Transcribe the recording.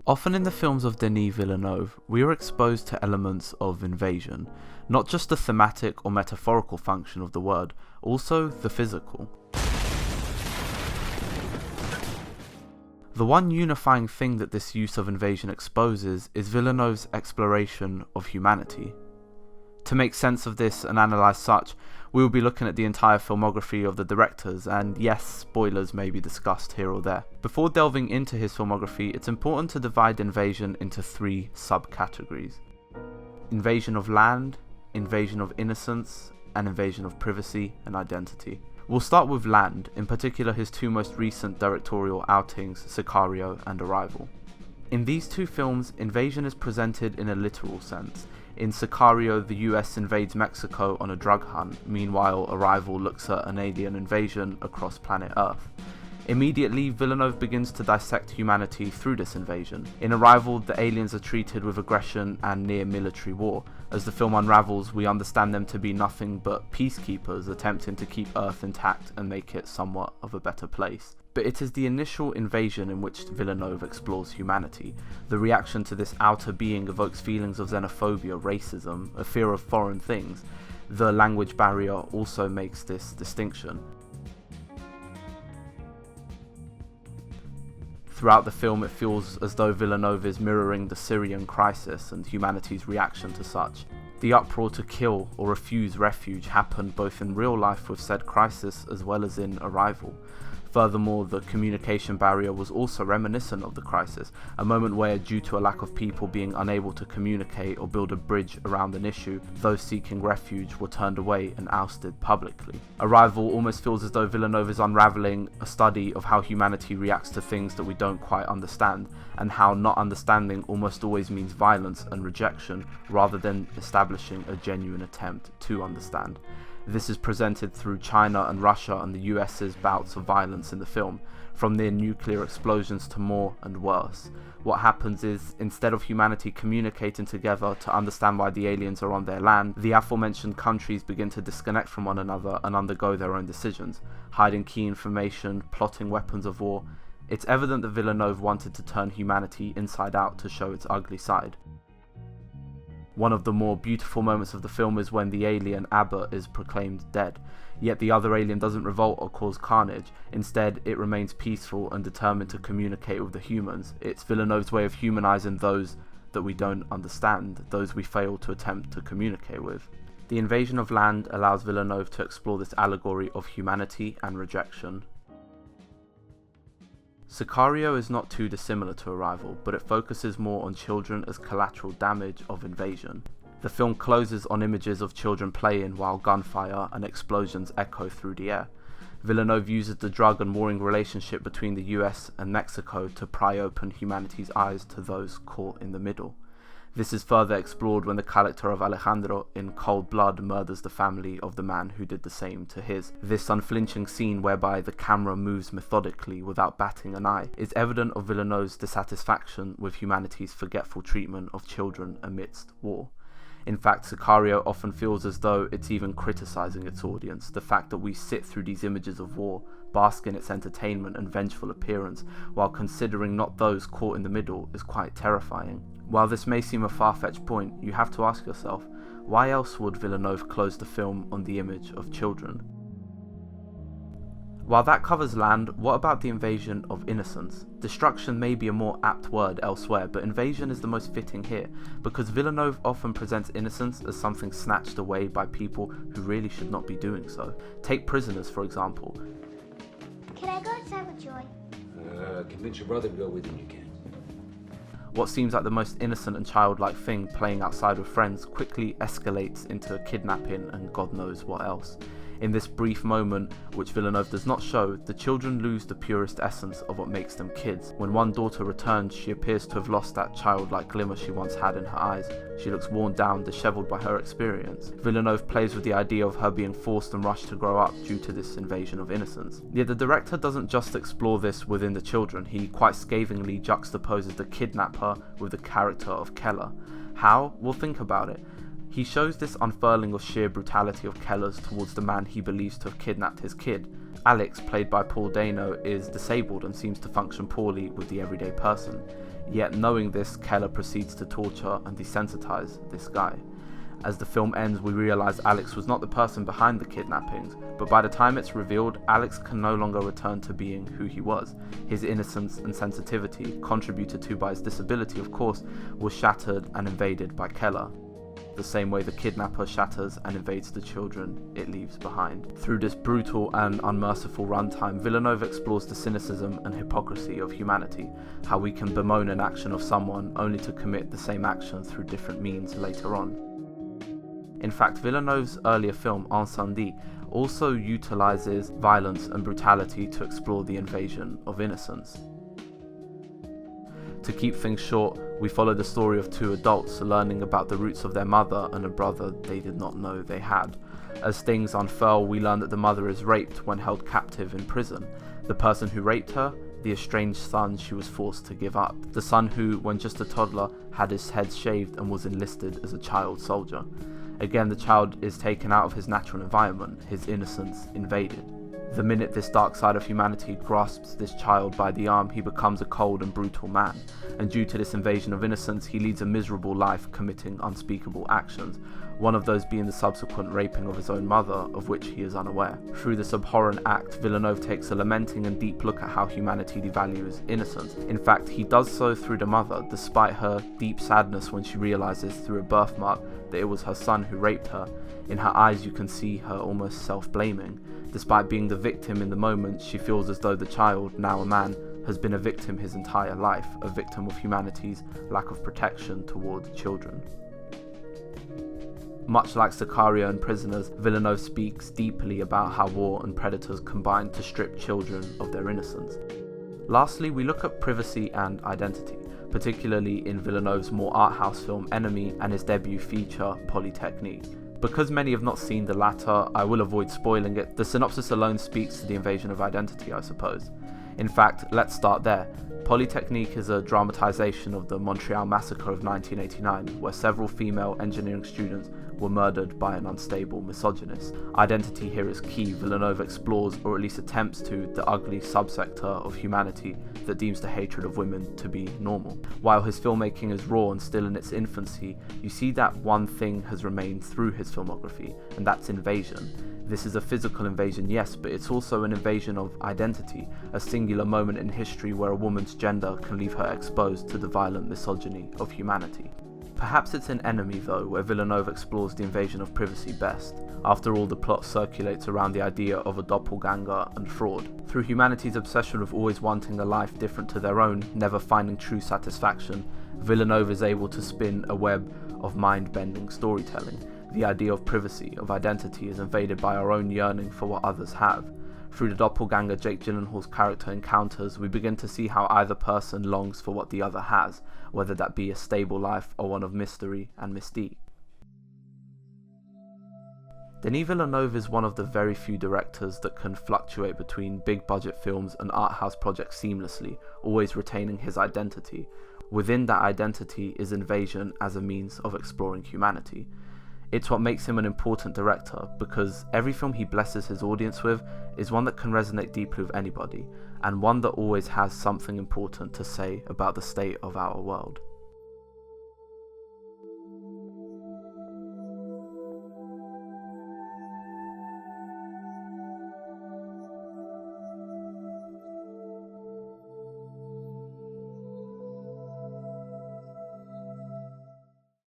Often in the films of Denis Villeneuve, we are exposed to elements of invasion, not just the thematic or metaphorical function of the word, also the physical. The one unifying thing that this use of invasion exposes is Villeneuve's exploration of humanity. To make sense of this and analyse such, we will be looking at the entire filmography of the directors, and yes, spoilers may be discussed here or there. Before delving into his filmography, it's important to divide invasion into three subcategories: invasion of land, invasion of innocence, and invasion of privacy and identity. We'll start with land, in particular his two most recent directorial outings, Sicario and Arrival. In these two films, invasion is presented in a literal sense. In Sicario, the US invades Mexico on a drug hunt, meanwhile Arrival looks at an alien invasion across planet Earth. Immediately, Villeneuve begins to dissect humanity through this invasion. In Arrival, the aliens are treated with aggression and near military war. As the film unravels, we understand them to be nothing but peacekeepers attempting to keep Earth intact and make it somewhat of a better place. But it is the initial invasion in which Villeneuve explores humanity. The reaction to this outer being evokes feelings of xenophobia, racism, a fear of foreign things. The language barrier also makes this distinction. Throughout the film, it feels as though Villeneuve is mirroring the Syrian crisis and humanity's reaction to such. The uproar to kill or refuse refuge happened both in real life with said crisis as well as in Arrival. Furthermore, the communication barrier was also reminiscent of the crisis, a moment where, due to a lack of people being unable to communicate or build a bridge around an issue, those seeking refuge were turned away and ousted publicly. Arrival almost feels as though Villeneuve is unraveling a study of how humanity reacts to things that we don't quite understand, and how not understanding almost always means violence and rejection, rather than establishing a genuine attempt to understand. This is presented through China and Russia and the US's bouts of violence in the film, from near nuclear explosions to more and worse. What happens is, instead of humanity communicating together to understand why the aliens are on their land, the aforementioned countries begin to disconnect from one another and undergo their own decisions, hiding key information, plotting weapons of war. It's evident that Villeneuve wanted to turn humanity inside out to show its ugly side. One of the more beautiful moments of the film is when the alien Abbott is proclaimed dead, yet the other alien doesn't revolt or cause carnage. Instead, it remains peaceful and determined to communicate with the humans. It's Villeneuve's way of humanizing those that we don't understand, those we fail to attempt to communicate with. The invasion of land allows Villeneuve to explore this allegory of humanity and rejection. Sicario is not too dissimilar to Arrival, but it focuses more on children as collateral damage of invasion. The film closes on images of children playing while gunfire and explosions echo through the air. Villeneuve uses the drug and warring relationship between the US and Mexico to pry open humanity's eyes to those caught in the middle. This is further explored when the character of Alejandro in cold blood murders the family of the man who did the same to his. This unflinching scene, whereby the camera moves methodically without batting an eye, is evident of Villeneuve's dissatisfaction with humanity's forgetful treatment of children amidst war. In fact, Sicario often feels as though it's even criticizing its audience. The fact that we sit through these images of war, bask in its entertainment and vengeful appearance, while considering not those caught in the middle, is quite terrifying. While this may seem a far-fetched point, you have to ask yourself, why else would Villeneuve close the film on the image of children? While that covers land, what about the invasion of innocence? Destruction may be a more apt word elsewhere, but invasion is the most fitting here, because Villeneuve often presents innocence as something snatched away by people who really should not be doing so. Take Prisoners, for example. Can I go outside with Joy? Convince your brother to go with you, you can. What seems like the most innocent and childlike thing, playing outside with friends, quickly escalates into a kidnapping and God knows what else. In this brief moment, which Villeneuve does not show, the children lose the purest essence of what makes them kids. When one daughter returns, she appears to have lost that childlike glimmer she once had in her eyes. She looks worn down, dishevelled by her experience. Villeneuve plays with the idea of her being forced and rushed to grow up due to this invasion of innocence. Yet the director doesn't just explore this within the children, he quite scathingly juxtaposes the kidnapper with the character of Keller. How? Well, think about it. He shows this unfurling of sheer brutality of Keller's towards the man he believes to have kidnapped his kid. Alex, played by Paul Dano, is disabled and seems to function poorly with the everyday person. Yet knowing this, Keller proceeds to torture and desensitize this guy. As the film ends, we realise Alex was not the person behind the kidnappings, but by the time it's revealed, Alex can no longer return to being who he was. His innocence and sensitivity, contributed to by his disability of course, was shattered and invaded by Keller, the same way the kidnapper shatters and invades the children it leaves behind. Through this brutal and unmerciful runtime, Villeneuve explores the cynicism and hypocrisy of humanity, how we can bemoan an action of someone only to commit the same action through different means later on. In fact, Villeneuve's earlier film, Innocence, also utilizes violence and brutality to explore the invasion of innocence. To keep things short, we follow the story of two adults learning about the roots of their mother and a brother they did not know they had. As things unfurl, we learn that the mother is raped when held captive in prison. The person who raped her, the estranged son she was forced to give up. The son who, when just a toddler, had his head shaved and was enlisted as a child soldier. Again, the child is taken out of his natural environment, his innocence invaded. The minute this dark side of humanity grasps this child by the arm, he becomes a cold and brutal man, and due to this invasion of innocence, he leads a miserable life committing unspeakable actions, one of those being the subsequent raping of his own mother, of which he is unaware. Through this abhorrent act, Villeneuve takes a lamenting and deep look at how humanity devalues innocence. In fact, he does so through the mother, despite her deep sadness when she realizes through a birthmark that it was her son who raped her. In her eyes you can see her almost self-blaming. Despite being the victim in the moment, she feels as though the child, now a man, has been a victim his entire life, a victim of humanity's lack of protection toward children. Much like Sicario and Prisoners, Villeneuve speaks deeply about how war and predators combine to strip children of their innocence. Lastly, we look at privacy and identity, particularly in Villeneuve's more art house film Enemy and his debut feature Polytechnique. Because many have not seen the latter, I will avoid spoiling it. The synopsis alone speaks to the invasion of identity, I suppose. In fact, let's start there. Polytechnique is a dramatization of the Montreal massacre of 1989, where several female engineering students were murdered by an unstable misogynist. Identity here is key. Villeneuve explores, or at least attempts to, the ugly subsector of humanity that deems the hatred of women to be normal. While his filmmaking is raw and still in its infancy, you see that one thing has remained through his filmography, and that's invasion. This is a physical invasion, yes, but it's also an invasion of identity, a singular moment in history where a woman's gender can leave her exposed to the violent misogyny of humanity. Perhaps it's in Enemy, though, where Villeneuve explores the invasion of privacy best. After all, the plot circulates around the idea of a doppelganger and fraud. Through humanity's obsession of always wanting a life different to their own, never finding true satisfaction, Villeneuve is able to spin a web of mind-bending storytelling. The idea of privacy, of identity, is invaded by our own yearning for what others have. Through the doppelganger Jake Gyllenhaal's character encounters, we begin to see how either person longs for what the other has, whether that be a stable life or one of mystery and mystique. Denis Villeneuve is one of the very few directors that can fluctuate between big budget films and art house projects seamlessly, always retaining his identity. Within that identity is invasion as a means of exploring humanity. It's what makes him an important director, because every film he blesses his audience with is one that can resonate deeply with anybody, and one that always has something important to say about the state of our world.